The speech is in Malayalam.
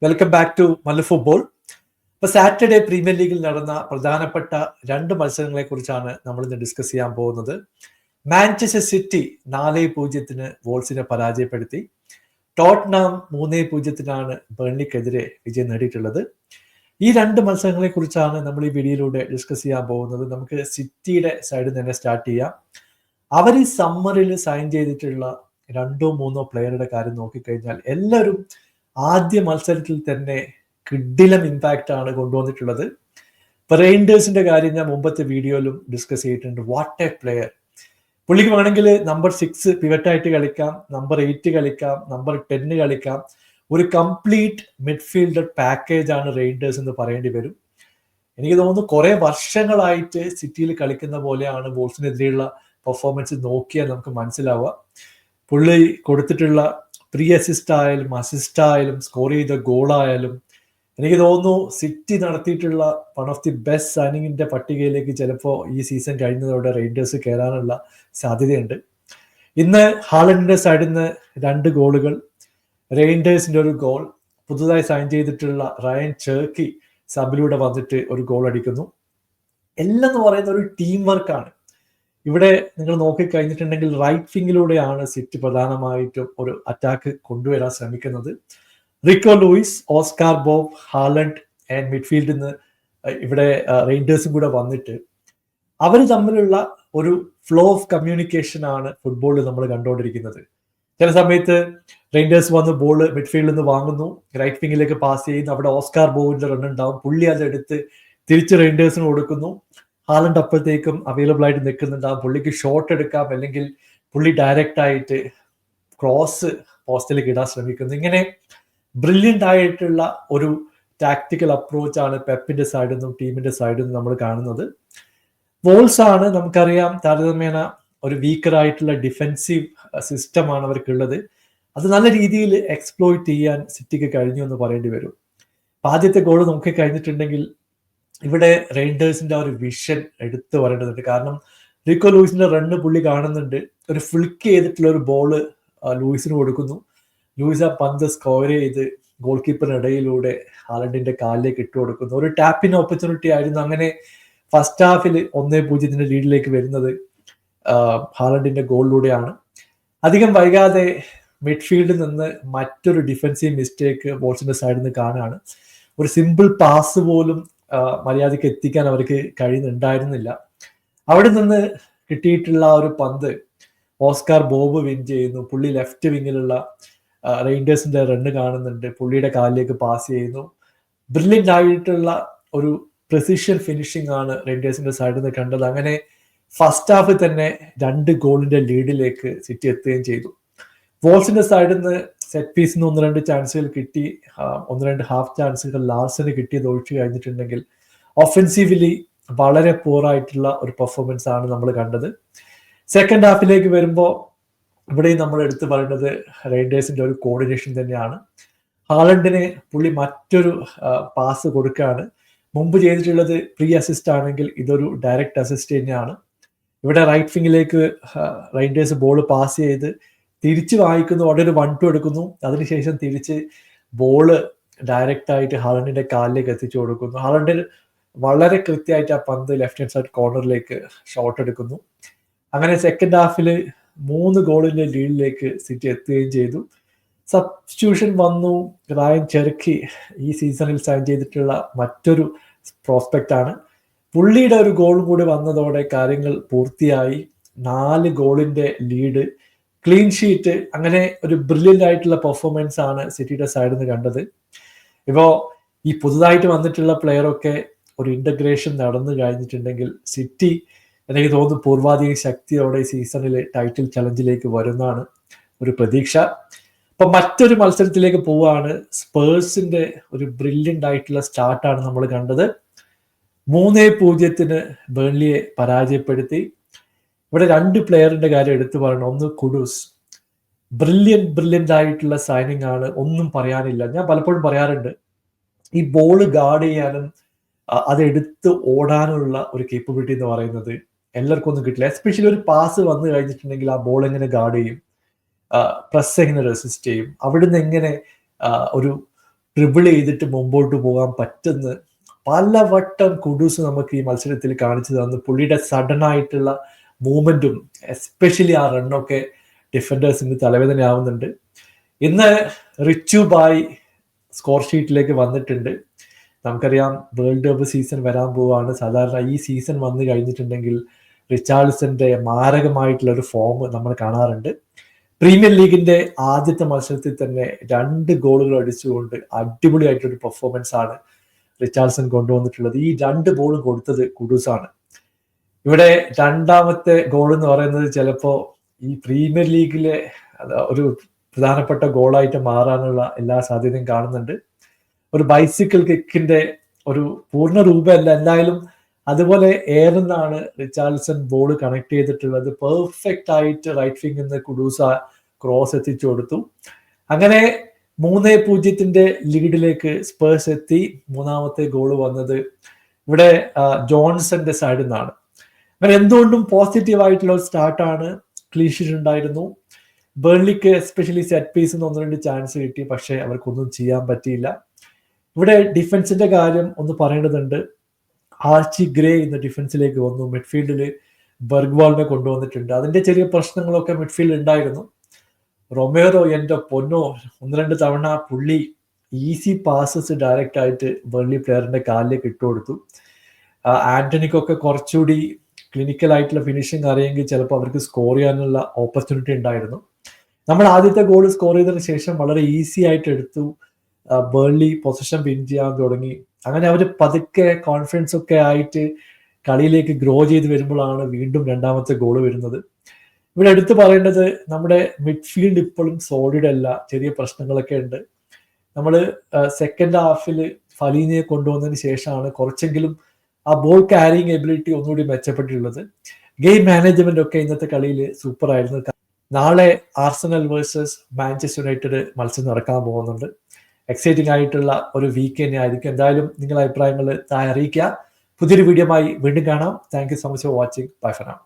Welcome back to Mallu football. ഇപ്പൊ സാറ്റർഡേ പ്രീമിയർ ലീഗിൽ നടന്ന പ്രധാനപ്പെട്ട രണ്ട് മത്സരങ്ങളെ കുറിച്ചാണ് നമ്മൾ ഇന്ന് ഡിസ്കസ് ചെയ്യാൻ പോകുന്നത്. മാഞ്ചസ്റ്റർ സിറ്റി 4-0 വോൾസിനെ പരാജയപ്പെടുത്തി. ടോട്ട്നാം 3-0 ബേൺലിക്കെതിരെ വിജയം നേടിയിട്ടുള്ളത്. ഈ രണ്ട് മത്സരങ്ങളെ കുറിച്ചാണ് നമ്മൾ ഈ വീഡിയോയിലൂടെ ഡിസ്കസ് ചെയ്യാൻ പോകുന്നത്. നമുക്ക് സിറ്റിയുടെ സൈഡിൽ തന്നെ സ്റ്റാർട്ട് ചെയ്യാം. അവർ ഈ സമ്മറിൽ സൈൻ ചെയ്തിട്ടുള്ള 2-3 പ്ലെയറുടെ കാര്യം നോക്കിക്കഴിഞ്ഞാൽ എല്ലാവരും ആദ്യ മത്സരത്തിൽ തന്നെ കിഡിലം ഇമ്പാക്റ്റ് ആണ് കൊണ്ടുവന്നിട്ടുള്ളത്. ഇപ്പൊ റെയിൻഡേഴ്സിന്റെ കാര്യം ഞാൻ മുമ്പത്തെ വീഡിയോയിലും ഡിസ്കസ് ചെയ്തിട്ടുണ്ട്. What A player! പുള്ളിക്ക് വേണമെങ്കിൽ നമ്പർ 6 പിവറ്റായിട്ട് കളിക്കാം, നമ്പർ 8 കളിക്കാം, നമ്പർ 10 കളിക്കാം. ഒരു കംപ്ലീറ്റ് മിഡ്ഫീൽഡർ പാക്കേജ് ആണ് റെയിൻഡേഴ്സ് എന്ന് പറയേണ്ടി വരും. എനിക്ക് തോന്നുന്നു കുറെ വർഷങ്ങളായിട്ട് സിറ്റിയിൽ കളിക്കുന്ന പോലെയാണ് വോൾസിനെതിരെയുള്ള പെർഫോമൻസ് നോക്കിയാൽ നമുക്ക് മനസ്സിലാവുക. പുള്ളി കൊടുത്തിട്ടുള്ള പ്രീ അസിസ്റ്റ് ആയാലും സ്കോർ ചെയ്ത ഗോളായാലും എനിക്ക് തോന്നുന്നു സിറ്റി നടത്തിയിട്ടുള്ള വൺ ഓഫ് ദി ബെസ്റ്റ് സൈനിങ്ങിന്റെ പട്ടികയിലേക്ക് ചിലപ്പോൾ ഈ സീസൺ കഴിയുന്നതോടെ റെയിൻഡേഴ്സ് കയറാനുള്ള സാധ്യതയുണ്ട്. ഇന്ന് ഹാലൻഡിന്റെ സൈഡിൽ നിന്ന് 2 ഗോളുകൾ, റെയിൻഡേഴ്സിന്റെ ഒരു ഗോൾ, പുതുതായി സൈൻ ചെയ്തിട്ടുള്ള റയൻ ചെർക്കി സബിലൂടെ വന്നിട്ട് ഒരു ഗോൾ അടിക്കുന്നു. എല്ലാം എന്ന് പറയുന്ന ഒരു ടീം വർക്കാണ്. ഇവിടെ നിങ്ങൾ നോക്കിക്കഴിഞ്ഞിട്ടുണ്ടെങ്കിൽ റൈറ്റ് വിങ്ങിലൂടെയാണ് സിറ്റി പ്രധാനമായിട്ടും ഒരു അറ്റാക്ക് കൊണ്ടുവരാൻ ശ്രമിക്കുന്നത്. Rico Lewis, Oscar Bobb, Haaland and മിഡ്ഫീൽഡിൽ നിന്ന് ഇവിടെ റെയിൻഡേഴ്സും കൂടെ വന്നിട്ട് അവർ തമ്മിലുള്ള ഒരു ഫ്ലോ ഓഫ് കമ്മ്യൂണിക്കേഷൻ ആണ് ഫുട്ബോളിൽ നമ്മൾ കണ്ടുകൊണ്ടിരിക്കുന്നത്. ചില സമയത്ത് റെയിൻഡേഴ്സ് വന്ന് ബോൾ മിഡ്ഫീൽഡിൽ നിന്ന് വാങ്ങുന്നു, റൈറ്റ് വിങ്ങിലേക്ക് പാസ് ചെയ്യുന്നു, അവിടെ ഓസ്കാർ ബോബിന്റെ റൺ ഉണ്ടാവും, പുള്ളി അതെടുത്ത് തിരിച്ച് റെയിൻഡേഴ്സിന് കൊടുക്കുന്നു. ഹാലൻഡ് അപ്പോഴത്തേക്കും അവൈലബിൾ ആയിട്ട് നിൽക്കുന്നുണ്ടാവും, പുള്ളിക്ക് ഷോട്ട് എടുക്കാം, അല്ലെങ്കിൽ പുള്ളി ഡയറക്റ്റ് ആയിട്ട് ക്രോസ് പോസ്റ്റിലേക്ക് ഇടാൻ ശ്രമിക്കുന്നു. ഇങ്ങനെ ബ്രില്യൻ്റ് ആയിട്ടുള്ള ഒരു ടാക്ടിക്കൽ അപ്രോച്ചാണ് പെപ്പിന്റെ സൈഡിൽ നിന്നും ടീമിന്റെ സൈഡിൽ നിന്നും നമ്മൾ കാണുന്നത്. വോൾസ് ആണ് നമുക്കറിയാം താരതമ്യേന ഒരു വീക്കർ ആയിട്ടുള്ള ഡിഫെൻസീവ് സിസ്റ്റമാണ് അവർക്കുള്ളത്. അത് നല്ല രീതിയിൽ എക്സ്പ്ലോയിറ്റ് ചെയ്യാൻ സിറ്റിക്ക് കഴിഞ്ഞു എന്ന് പറയേണ്ടി വരും. ആദ്യത്തെ ഗോൾ നോക്കി കഴിഞ്ഞിട്ടുണ്ടെങ്കിൽ ഇവിടെ റെയിൻഡേഴ്സിന്റെ ഒരു വിഷൻ എടുത്തു പറയേണ്ടതുണ്ട്. കാരണം റിക്കോ ലൂയിസിന്റെ റണ്ണ് പുള്ളി കാണുന്നുണ്ട്, ഒരു ഫ്ലിക്ക് ചെയ്തിട്ടുള്ള ഒരു ബോള് ലൂയിസിന് കൊടുക്കുന്നു. ലൂയിസ് ആ പന്ത് സ്കോർ ചെയ്ത് ഗോൾ കീപ്പറിനിടയിലൂടെ ഹാലൻഡിന്റെ കാലിലേക്ക് ഇട്ട് കൊടുക്കുന്നു. ഒരു ടാപ്പിന് ഓപ്പർച്യൂണിറ്റി ആയിരുന്നു. അങ്ങനെ ഫസ്റ്റ് ഹാഫിൽ 1-0 ലീഡിലേക്ക് വരുന്നത് ഹാലൻഡിന്റെ ഗോളിലൂടെയാണ്. അധികം വൈകാതെ മിഡ്ഫീൽഡിൽ നിന്ന് മറ്റൊരു ഡിഫൻസീവ് മിസ്റ്റേക്ക് വോൾസിന്റെ സൈഡിൽ നിന്ന് കാണുകയാണ്. ഒരു സിമ്പിൾ പാസ് പോലും മര്യാദയ്ക്ക് എത്തിക്കാൻ അവർക്ക് കഴിയുന്നുണ്ടായിരുന്നില്ല. അവിടെ നിന്ന് കിട്ടിയിട്ടുള്ള ഒരു പന്ത് ഓസ്കാർ ബോബ് വിൻ ചെയ്യുന്നു. പുള്ളി ലെഫ്റ്റ് വിങ്ങിലുള്ള റെയിൻഡേഴ്സിന്റെ റണ്ണ് കാണുന്നുണ്ട്, പുള്ളിയുടെ കാലിലേക്ക് പാസ് ചെയ്യുന്നു. ബ്രില്യൻ്റ് ആയിട്ടുള്ള ഒരു പ്രിസിഷൻ ഫിനിഷിംഗ് ആണ് റെയിൻഡേഴ്സിന്റെ സൈഡിൽ നിന്ന് കണ്ടത്. അങ്ങനെ ഫസ്റ്റ് ഹാഫിൽ തന്നെ 2 ഗോളിന്റെ ലീഡിലേക്ക് സിറ്റി എത്തുകയും ചെയ്തു. വോൾസിന്റെ സൈഡിൽ നിന്ന് സെറ്റ് പീസിന് 1-2 ചാൻസുകൾ കിട്ടി, 1-2 ഹാഫ് ചാൻസുകൾ ലാർസന് കിട്ടിയത് ഒഴിച്ചു കഴിഞ്ഞിട്ടുണ്ടെങ്കിൽ ഒഫൻസീവ്ലി വളരെ പൂറായിട്ടുള്ള ഒരു പെർഫോമൻസ് ആണ് നമ്മൾ കണ്ടത്. സെക്കൻഡ് ഹാഫിലേക്ക് വരുമ്പോൾ ഇവിടെയും നമ്മൾ എടുത്തു പറയുന്നത് റെയിൻഡേഴ്സിന്റെ ഒരു കോർഡിനേഷൻ തന്നെയാണ്. ഹാലൻഡിന് പുള്ളി മറ്റൊരു പാസ് കൊടുക്കുകയാണ്. മുമ്പ് ചെയ്തിട്ടുള്ളത് പ്രീ അസിസ്റ്റ് ആണെങ്കിൽ ഇതൊരു ഡയറക്റ്റ് അസിസ്റ്റ് തന്നെയാണ്. ഇവിടെ റൈറ്റ് വിങ്ങിലേക്ക് റെയിൻഡേഴ്സ് ബോൾ പാസ് ചെയ്ത് തിരിച്ച് വായിക്കുന്നു, അവിടെ ഒരു 1-2 എടുക്കുന്നു. അതിനുശേഷം തിരിച്ച് ബോള് ഡയറക്റ്റ് ആയിട്ട് ഹാലൻഡിന്റെ കാലിലേക്ക് എത്തിച്ചു കൊടുക്കുന്നു. ഹാലൻഡ് വളരെ കൃത്യമായിട്ട് ആ പന്ത് ലെഫ്റ്റ് ഹാൻഡ് സൈഡ് കോർണറിലേക്ക് ഷോട്ട് എടുക്കുന്നു. അങ്ങനെ സെക്കൻഡ് ഹാഫിൽ 3 ഗോളിന്റെ ലീഡിലേക്ക് സിറ്റി എത്തുകയും ചെയ്തു. സബ്സ്റ്റിറ്റ്യൂഷൻ വന്നു. റയൻ ചെർക്കി ഈ സീസണിൽ സൈൻ ചെയ്തിട്ടുള്ള മറ്റൊരു പ്രോസ്പെക്റ്റ് ആണ്. പുള്ളിയുടെ ഒരു ഗോൾ കൂടി വന്നതോടെ കാര്യങ്ങൾ പൂർത്തിയായി. 4 ഗോളിന്റെ ലീഡ്, ക്ലീൻ ഷീറ്റ്. അങ്ങനെ ഒരു ബ്രില്യൻ്റ് ആയിട്ടുള്ള പെർഫോമൻസ് ആണ് സിറ്റിയുടെ സൈഡിൽ നിന്ന് കണ്ടത്. ഇപ്പോൾ ഈ പുതുതായിട്ട് വന്നിട്ടുള്ള പ്ലെയറൊക്കെ ഒരു ഇന്റഗ്രേഷൻ നടന്നു കഴിഞ്ഞിട്ടുണ്ടെങ്കിൽ സിറ്റി എനിക്ക് തോന്നുന്നു പൂർവാധിക ശക്തിയോടെ ഈ സീസണിൽ ടൈറ്റിൽ ചലഞ്ചിലേക്ക് വരുന്നതാണ് ഒരു പ്രതീക്ഷ. അപ്പൊ മറ്റൊരു മത്സരത്തിലേക്ക് പോവുകയാണ്. സ്പേഴ്സിന്റെ ഒരു ബ്രില്യൻ്റ് ആയിട്ടുള്ള സ്റ്റാർട്ടാണ് നമ്മൾ കണ്ടത്. 3-0 ബേൺലിയെ പരാജയപ്പെടുത്തി. ഇവിടെ 2 പ്ലെയറിന്റെ കാര്യം എടുത്തു പറയണം. ഒന്ന് കുഡൂസ്, ബ്രില്യൻ്റ് ആയിട്ടുള്ള സൈനിങ് ആണ്, ഒന്നും പറയാനില്ല. ഞാൻ പലപ്പോഴും പറയാറുണ്ട്, ഈ ബോള് ഗാർഡ് ചെയ്യാനും അതെടുത്ത് ഓടാനുള്ള ഒരു കേപ്പബിലിറ്റി എന്ന് പറയുന്നത് എല്ലാവർക്കും ഒന്നും കിട്ടില്ല. എസ്പെഷ്യലി ഒരു പാസ് വന്നു കഴിഞ്ഞിട്ടുണ്ടെങ്കിൽ ആ ബോൾ എങ്ങനെ ഗാർഡ് ചെയ്യും, പ്രസ് എങ്ങനെ റെസിസ്റ്റ് ചെയ്യും, അവിടുന്ന് എങ്ങനെ ഒരു ഡ്രിബിൾ ചെയ്തിട്ട് മുമ്പോട്ട് പോകാൻ പറ്റുന്ന പലവട്ടം കുഡൂസ് നമുക്ക് ഈ മത്സരത്തിൽ കാണിച്ചു തന്നു. പുള്ളിയുടെ സഡൻ ആയിട്ടുള്ള മൂവ്മെന്റും എസ്പെഷ്യലി ആ റണ്ണൊക്കെ ഡിഫൻഡേഴ്സിന് തലവേദനയാവുന്നുണ്ട്. ഇന്ന് റിച്ചു ബായ് സ്കോർ ഷീറ്റിലേക്ക് വന്നിട്ടുണ്ട്. നമുക്കറിയാം വേൾഡ് കപ്പ് സീസൺ വരാൻ പോവാണ്. സാധാരണ ഈ സീസൺ വന്നു കഴിഞ്ഞിട്ടുണ്ടെങ്കിൽ റിച്ചാർഡ്സന്റെ മാരകമായിട്ടുള്ള ഒരു ഫോം നമ്മൾ കാണാറുണ്ട്. പ്രീമിയർ ലീഗിന്റെ ആദ്യത്തെ മത്സരത്തിൽ തന്നെ 2 ഗോളുകൾ അടിച്ചുകൊണ്ട് അടിപൊളിയായിട്ടൊരു പെർഫോമൻസ് ആണ് റിച്ചാർഡ്സൺ കൊണ്ടുവന്നിട്ടുള്ളത്. ഈ 2 ബോളും കൊടുത്തത് കുഡൂസാണ്. ഇവിടെ രണ്ടാമത്തെ ഗോൾ എന്ന് പറയുന്നത് ചിലപ്പോൾ ഈ പ്രീമിയർ ലീഗിലെ ഒരു പ്രധാനപ്പെട്ട ഗോളായിട്ട് മാറാനുള്ള എല്ലാ സാധ്യതയും കാണുന്നുണ്ട്. ഒരു ബൈസിക്കിൾ കിക്കിന്റെ ഒരു പൂർണ്ണ രൂപമല്ല, എന്തായാലും അതുപോലെ ഏറെന്നാണ് റിച്ചാർഡ്സൺ ബോൾ കണക്ട് ചെയ്തിട്ടുള്ളത്. പെർഫെക്റ്റ് ആയിട്ട് റൈറ്റ് വിങ്ങിൽ നിന്ന് കുഡൂസ ക്രോസ് എത്തിച്ചു കൊടുത്തു. അങ്ങനെ 3-0 ലീഡിലേക്ക് സ്പേഴ്സ് എത്തി. മൂന്നാമത്തെ ഗോൾ വന്നത് ഇവിടെ ജോൺസന്റെ സൈഡിൽ നിന്നാണ്. അങ്ങനെ എന്തുകൊണ്ടും പോസിറ്റീവ് ആയിട്ടുള്ള ഒരു സ്റ്റാർട്ടാണ്. ക്ലീൻ ഉണ്ടായിരുന്നു. ബേൺലിക്ക് എസ്പെഷ്യലി സെറ്റ് പീസിൽ നിന്ന് 1-2 ചാൻസ് കിട്ടി, പക്ഷെ അവർക്കൊന്നും ചെയ്യാൻ പറ്റിയില്ല. ഇവിടെ ഡിഫൻസിന്റെ കാര്യം ഒന്ന് പറയേണ്ടതുണ്ട്. ആർച്ചി ഗ്രേ ഇന്ന് ഡിഫൻസിലേക്ക് വന്നു. മിഡ്ഫീൽഡിൽ ബർഗ്വാളിനെ കൊണ്ടുവന്നിട്ടുണ്ട്. അതിന്റെ ചെറിയ പ്രശ്നങ്ങളൊക്കെ മിഡ്ഫീൽഡ് ഉണ്ടായിരുന്നു. റൊമേറോ എന്റെ പൊന്നോ 1-2 തവണ പുള്ളി ഈസി പാസസ് ഡയറക്റ്റ് ആയിട്ട് ബേൺലി പ്ലെയറിന്റെ കാലിലേക്ക് ഇട്ടുകൊടുത്തു. ആന്റണിക്കൊക്കെ കുറച്ചുകൂടി ക്ലിനിക്കൽ ആയിട്ടുള്ള ഫിനിഷിംഗ് അറിയെങ്കിൽ ചിലപ്പോൾ അവർക്ക് സ്കോർ ചെയ്യാനുള്ള ഓപ്പർച്യൂണിറ്റി ഉണ്ടായിരുന്നു. നമ്മൾ ആദ്യത്തെ ഗോൾ സ്കോർ ചെയ്തതിനു ശേഷം വളരെ ഈസി ആയിട്ട് എടുത്തു. ബേൺലി പൊസിഷൻ വിൻ ചെയ്യാൻ തുടങ്ങി. അങ്ങനെ അവർ പതുക്കെ കോൺഫിഡൻസ് ഒക്കെ ആയിട്ട് കളിയിലേക്ക് ഗ്രോ ചെയ്ത് വരുമ്പോഴാണ് വീണ്ടും രണ്ടാമത്തെ ഗോൾ വരുന്നത്. ഇവിടെ എടുത്തു പറയേണ്ടത് നമ്മുടെ മിഡ്ഫീൽഡ് ഇപ്പോഴും സോളിഡ് അല്ല, ചെറിയ പ്രശ്നങ്ങളൊക്കെ ഉണ്ട്. നമ്മൾ സെക്കൻഡ് ഹാഫിൽ ഫലീനയെ കൊണ്ടുവന്നതിന് ശേഷമാണ് കുറച്ചെങ്കിലും ആ ബോൾ ക്യാരിങ് എബിലിറ്റി ഒന്നുകൂടി മെച്ചപ്പെട്ടിട്ടുള്ളത്. ഗെയിം മാനേജ്മെന്റ് ഒക്കെ ഇന്നത്തെ കളിയിൽ സൂപ്പർ ആയിരുന്നു. നാളെ ആർസണൽ വേഴ്സസ് മാഞ്ചസ്റ്റർ യുണൈറ്റഡ് മത്സരം നടക്കാൻ പോകുന്നുണ്ട്. എക്സൈറ്റിംഗ് ആയിട്ടുള്ള ഒരു വീക്കെൻഡ് ആയിരിക്കും. എന്തായാലും നിങ്ങളുടെ അഭിപ്രായങ്ങൾ താഴെ അറിയിക്കുക. പുതിയൊരു വീഡിയോയുമായി വീണ്ടും കാണാം. Thank you so much for watching. Bye for now.